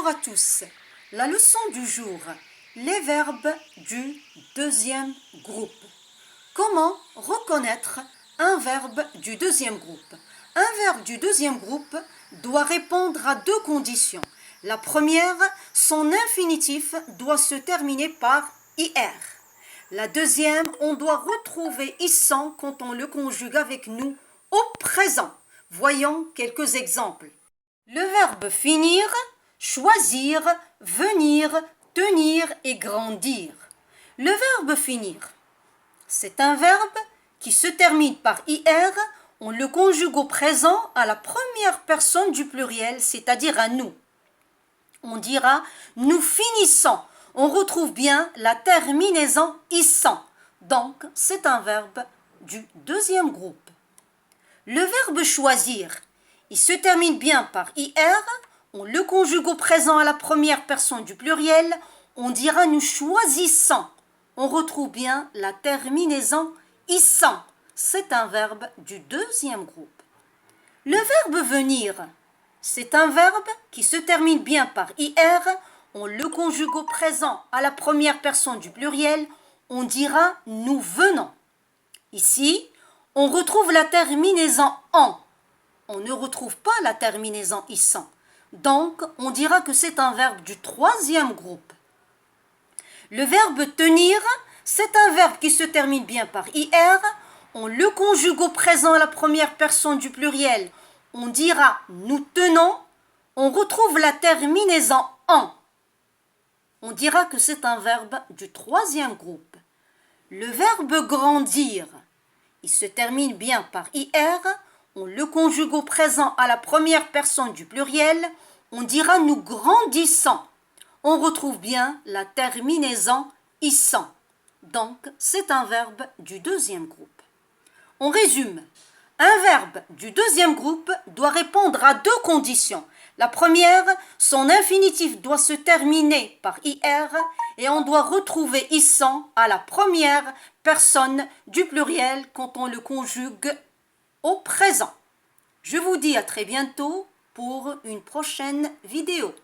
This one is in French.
Bonjour à tous. La leçon du jour, les verbes du deuxième groupe. Comment reconnaître un verbe du deuxième groupe? Un verbe du deuxième groupe doit répondre à deux conditions. La première, son infinitif doit se terminer par IR. La deuxième, on doit retrouver ISSAN quand on le conjugue avec nous au présent. Voyons quelques exemples. Le verbe finir, choisir, venir, tenir et grandir. Le verbe finir, c'est un verbe qui se termine par IR, on le conjugue au présent à la première personne du pluriel, c'est-à-dire à nous. On dira nous finissons. On retrouve bien la terminaison issant. Donc, c'est un verbe du deuxième groupe. Le verbe choisir, il se termine bien par IR, on le conjugue au présent à la première personne du pluriel, on dira nous choisissons. On retrouve bien la terminaison issant. C'est un verbe du deuxième groupe. Le verbe venir, c'est un verbe qui se termine bien par IR, on le conjugue au présent à la première personne du pluriel, on dira nous venons. Ici, on retrouve la terminaison en. On ne retrouve pas la terminaison issant. Donc, on dira que c'est un verbe du troisième groupe. Le verbe tenir, c'est un verbe qui se termine bien par IR. On le conjugue au présent à la première personne du pluriel. On dira nous tenons. On retrouve la terminaison en. On dira que c'est un verbe du troisième groupe. Le verbe grandir, il se termine bien par IR. On le conjugue au présent à la première personne du pluriel. On dira nous grandissons. On retrouve bien la terminaison issant. Donc, c'est un verbe du deuxième groupe. On résume. Un verbe du deuxième groupe doit répondre à deux conditions. La première, son infinitif doit se terminer par IR et on doit retrouver issant à la première personne du pluriel quand on le conjugue au présent. Je vous dis à très bientôt pour une prochaine vidéo.